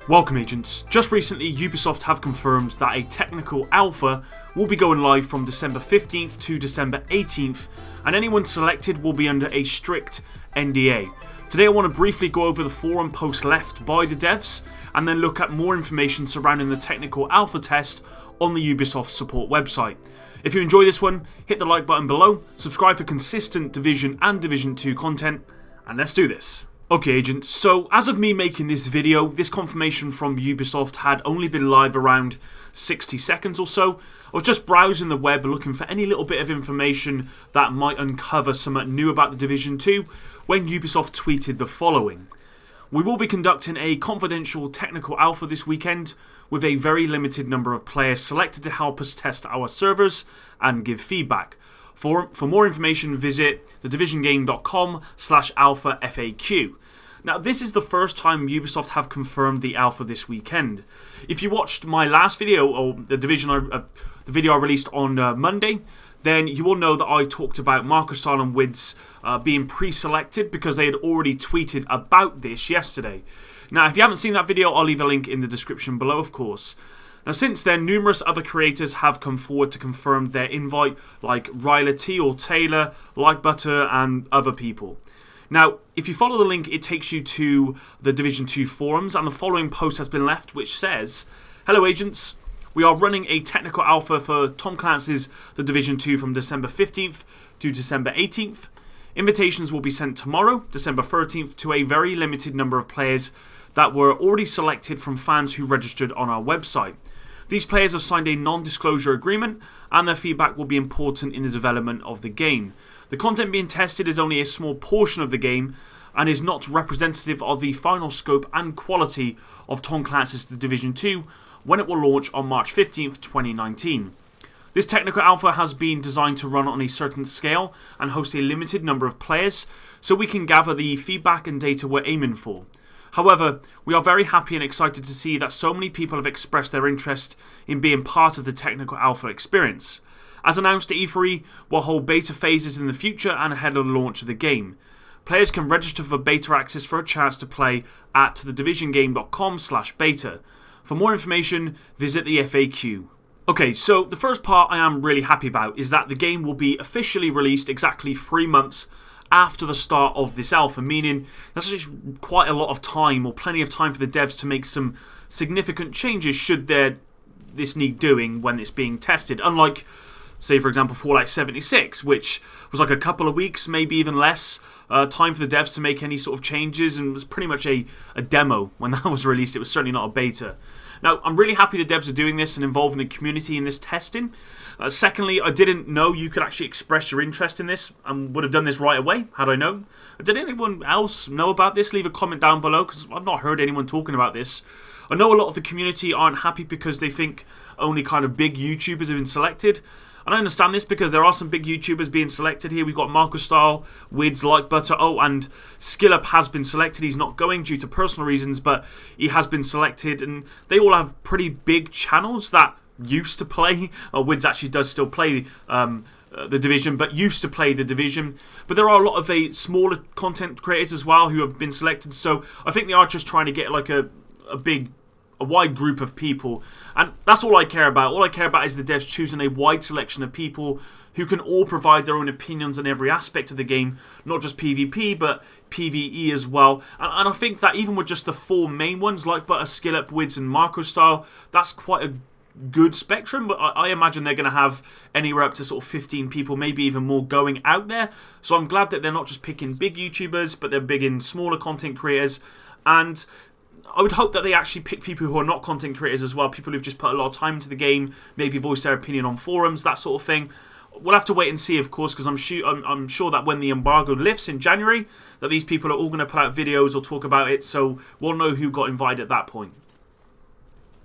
Welcome agents. Just recently Ubisoft have confirmed that a technical alpha will be going live from December 15th to December 18th, and anyone selected will be under a strict NDA. Today I want to briefly go over the forum post left by the devs and then look at more information surrounding the technical alpha test on the Ubisoft support website. If you enjoy this one, hit the like button below, subscribe for consistent Division and Division 2 content, and let's do this. Okay agents, so as of me making this video, this confirmation from Ubisoft had only been live around 60 seconds or so. I was just browsing the web looking for any little bit of information that might uncover something new about the Division 2 when Ubisoft tweeted the following. We will be conducting a confidential technical alpha this weekend with a very limited number of players selected to help us test our servers and give feedback. For more information, visit thedivisiongame.com/alpha FAQ. Now, this is the first time Ubisoft have confirmed the alpha this weekend. If you watched my last video, or the video I released on Monday, then you will know that I talked about Marcostyle and Wids being pre-selected because they had already tweeted about this yesterday. Now, if you haven't seen that video, I'll leave a link in the description below, of course. Now, since then, numerous other creators have come forward to confirm their invite, like Ryla T or Taylor, Like Butter, and other people. Now, if you follow the link, it takes you to the Division 2 forums, and the following post has been left, which says, "Hello agents, we are running a technical alpha for Tom Clancy's The Division 2 from December 15th to December 18th. Invitations will be sent tomorrow, December 13th, to a very limited number of players that were already selected from fans who registered on our website. These players have signed a non-disclosure agreement, and their feedback will be important in the development of the game. The content being tested is only a small portion of the game and is not representative of the final scope and quality of Tom Clancy's The Division 2 when it will launch on March 15th, 2019. This technical alpha has been designed to run on a certain scale and host a limited number of players so we can gather the feedback and data we're aiming for. However, we are very happy and excited to see that so many people have expressed their interest in being part of the technical alpha experience. As announced, E3 will hold beta phases in the future and ahead of the launch of the game. Players can register for beta access for a chance to play at thedivisiongame.com/beta. For more information, visit the FAQ. Okay, so the first part I am really happy about is that the game will be officially released exactly 3 months after the start of this alpha, meaning that's actually quite a lot of time, or plenty of time for the devs to make some significant changes should this need doing when it's being tested. Unlike, say for example, Fallout 76, which was like a couple of weeks, maybe even less, time for the devs to make any sort of changes, and was pretty much a demo when that was released. It was certainly not a beta. Now, I'm really happy the devs are doing this and involving the community in this testing. Secondly, I didn't know you could actually express your interest in this and would have done this right away had I known. Did anyone else know about this? Leave a comment down below because I've not heard anyone talking about this. I know a lot of the community aren't happy because they think only kind of big YouTubers have been selected. And I understand this because there are some big YouTubers being selected here. We've got Marcostyle, Wids, Like Butter, and SkillUp has been selected. He's not going due to personal reasons, but he has been selected. And they all have pretty big channels that used to play. Wids actually does still play the Division, but used to play the Division. But there are a lot of smaller content creators as well who have been selected. So I think they are just trying to get like a wide group of people, and that's all I care about. All I care about is the devs choosing a wide selection of people who can all provide their own opinions on every aspect of the game, not just PvP but PvE as well. And I think that even with just the 4 main ones, Like Butter, SkillUp, Wids and Marcostyle, that's quite a good spectrum. But I imagine they're going to have anywhere up to sort of 15 people, maybe even more, going out there. So I'm glad that they're not just picking big YouTubers, but they're big in smaller content creators. And I would hope that they actually pick people who are not content creators as well, people who've just put a lot of time into the game, maybe voice their opinion on forums, that sort of thing. We'll have to wait and see, of course, because I'm sure that when the embargo lifts in January, that these people are all going to put out videos or talk about it, so we'll know who got invited at that point.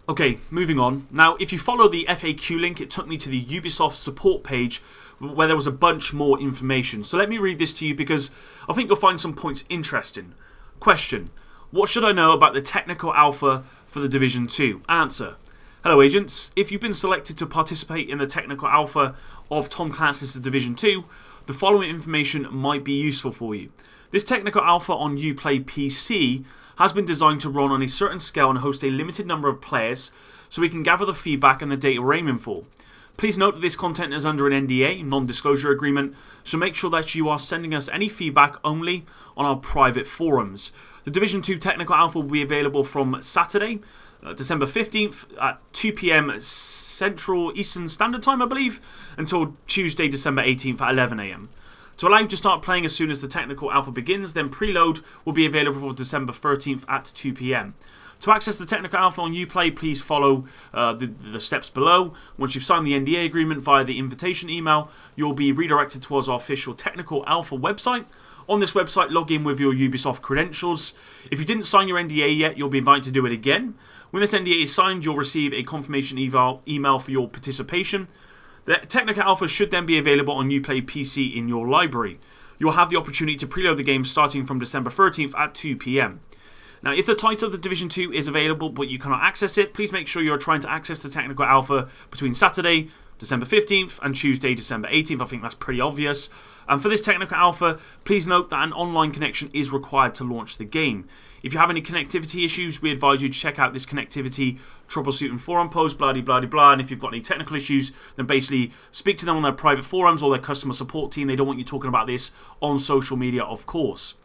Okay, moving on. Now, if you follow the FAQ link, it took me to the Ubisoft support page where there was a bunch more information. So let me read this to you because I think you'll find some points interesting. Question: what should I know about the technical alpha for the Division 2? Answer: hello agents, if you've been selected to participate in the technical alpha of Tom Clancy's The Division 2, the following information might be useful for you. This technical alpha on Uplay PC has been designed to run on a certain scale and host a limited number of players so we can gather the feedback and the data we're aiming for. Please note that this content is under an NDA, non-disclosure agreement, so make sure that you are sending us any feedback only on our private forums. The Division 2 technical alpha will be available from Saturday, December 15th at 2 PM Central Eastern Standard Time, I believe, until Tuesday, December 18th at 11 AM. To allow you to start playing as soon as the technical alpha begins, then preload will be available for December 13th at 2 PM. To access the technical alpha on Uplay, please follow the steps below. Once you've signed the NDA agreement via the invitation email, you'll be redirected towards our official technical alpha website. On this website, log in with your Ubisoft credentials. If you didn't sign your NDA yet, you'll be invited to do it again. When this NDA is signed, you'll receive a confirmation email for your participation. The technical alpha should then be available on Uplay PC in your library. You'll have the opportunity to preload the game starting from December 13th at 2 PM. Now, if the title of the Division 2 is available but you cannot access it, please make sure you're trying to access the technical alpha between Saturday, December 15th and Tuesday, December 18th. I think that's pretty obvious. And for this technical alpha, please note that an online connection is required to launch the game. If you have any connectivity issues, we advise you to check out this connectivity troubleshooting forum post, blah blah blah blah. And if you've got any technical issues, then basically speak to them on their private forums or their customer support team. They don't want you talking about this on social media, of course.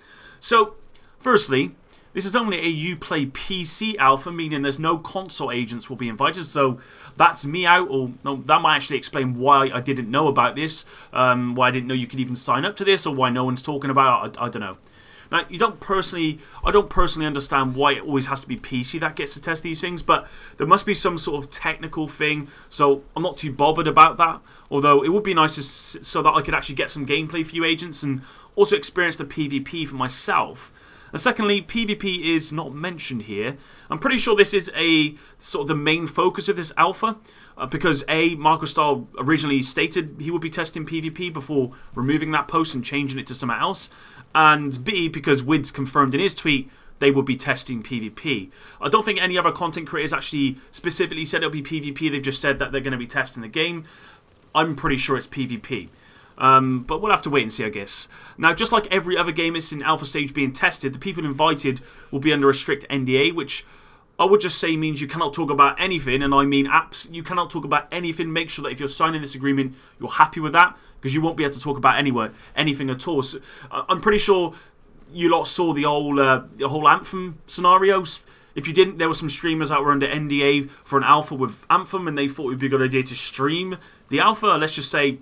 So, firstly, this is only a Uplay PC alpha, meaning there's no console agents will be invited, so that's me out, or no, that might actually explain why I didn't know about this, why I didn't know you could even sign up to this, or why no one's talking about it, I don't know. Now, I don't personally understand why it always has to be PC that gets to test these things, but there must be some sort of technical thing, so I'm not too bothered about that, although it would be nice so that I could actually get some gameplay for you agents, and also experience the PvP for myself. And secondly, PvP is not mentioned here. I'm pretty sure this is a sort of the main focus of this alpha, because A, Marco Stahl originally stated he would be testing PvP before removing that post and changing it to something else, and B, because Wids confirmed in his tweet they would be testing PvP. I don't think any other content creators actually specifically said it'll be PvP. They've just said that they're going to be testing the game. I'm pretty sure it's PvP. But we'll have to wait and see, I guess. Now, just like every other game that's in alpha stage being tested, the people invited will be under a strict NDA, which I would just say means you cannot talk about anything, and I mean apps. You cannot talk about anything. Make sure that if you're signing this agreement, you're happy with that, because you won't be able to talk about anything at all. So, I'm pretty sure you lot saw the whole Anthem scenarios. If you didn't, there were some streamers that were under NDA for an alpha with Anthem, and they thought it would be a good idea to stream the alpha. Let's just say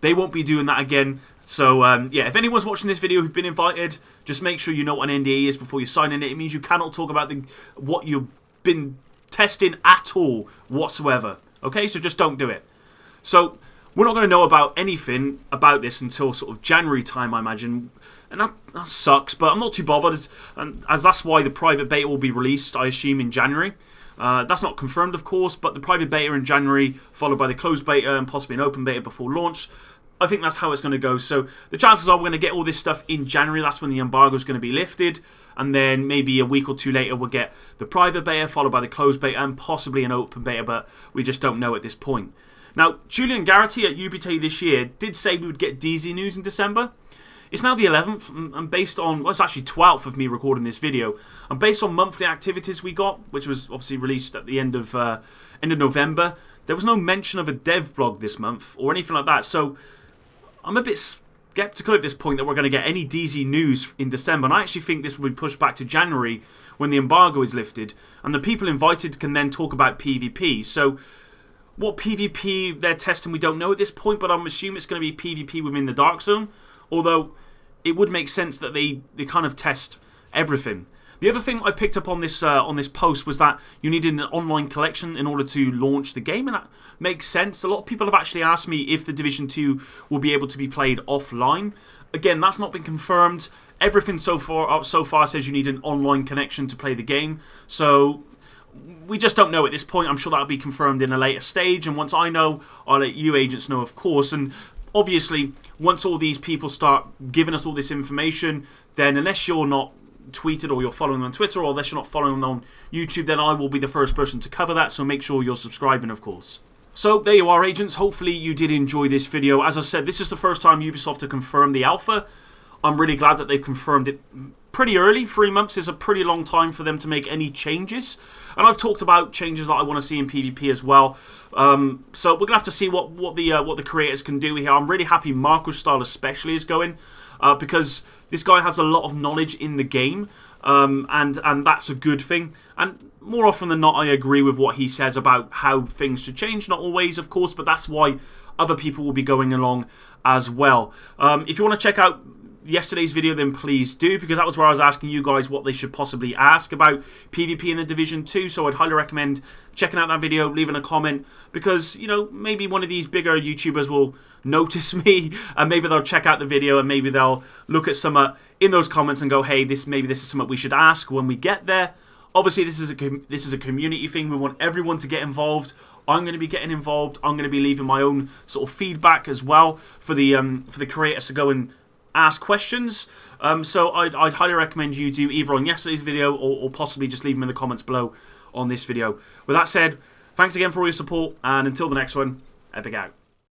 they won't be doing that again. So yeah, if anyone's watching this video who've been invited, just make sure you know what an NDA is before you sign in it. It means you cannot talk about what you've been testing at all whatsoever. Okay, so just don't do it. So we're not going to know about anything about this until sort of January time, I imagine. And that sucks, but I'm not too bothered, as that's why the private beta will be released, I assume, in January. That's not confirmed, of course, but the private beta in January, followed by the closed beta and possibly an open beta before launch. I think that's how it's going to go. So the chances are we're going to get all this stuff in January. That's when the embargo is going to be lifted. And then maybe a week or two later, we'll get the private beta, followed by the closed beta, and possibly an open beta, but we just don't know at this point. Now, Julian Garrity at Ubisoft this year did say we would get DZ news in December. It's now the 11th, and based on, well, it's actually 12th of me recording this video, and based on monthly activities we got, which was obviously released at the end of November, there was no mention of a dev blog this month or anything like that, so I'm a bit skeptical at this point that we're going to get any DZ news in December, and I actually think this will be pushed back to January when the embargo is lifted, and the people invited can then talk about PvP, so what PvP they're testing we don't know at this point, but I'm assuming it's going to be PvP within the Dark Zone, although it would make sense that they kind of test everything. The other thing I picked up on this post was that you needed an online collection in order to launch the game, and that makes sense. A lot of people have actually asked me if the Division 2 will be able to be played offline. Again, that's not been confirmed. Everything so far says you need an online connection to play the game, so we just don't know at this point. I'm sure that'll be confirmed in a later stage, and once I know, I'll let you agents know, of course. And obviously, once all these people start giving us all this information, then unless you're not tweeted or you're following them on Twitter, or unless you're not following them on YouTube, then I will be the first person to cover that, so make sure you're subscribing, of course. So there you are, agents. Hopefully you did enjoy this video. As I said, this is the first time Ubisoft have confirmed the alpha. I'm really glad that they've confirmed it pretty early. 3 months is a pretty long time for them to make any changes. And I've talked about changes that I want to see in PvP as well. So we're going to have to see what the creators can do here. I'm really happy Marco's style especially is going. Because this guy has a lot of knowledge in the game. And that's a good thing. And more often than not, I agree with what he says about how things should change. Not always, of course, but that's why other people will be going along as well. If you want to check out yesterday's video, then please do, because that was where I was asking you guys what they should possibly ask about PvP in the Division 2. So I'd highly recommend checking out that video, leaving a comment, because, you know, maybe one of these bigger YouTubers will notice me, and maybe they'll check out the video, and maybe they'll look at some in those comments and go, hey, maybe this is something we should ask when we get there. Obviously, this is a community thing. We want everyone to get involved. I'm going to be getting involved. I'm going to be leaving my own sort of feedback as well for the creators to go and ask questions. So I'd highly recommend you do either on yesterday's video or possibly just leave them in the comments below on this video. With that said, thanks again for all your support, and until the next one, Epic out.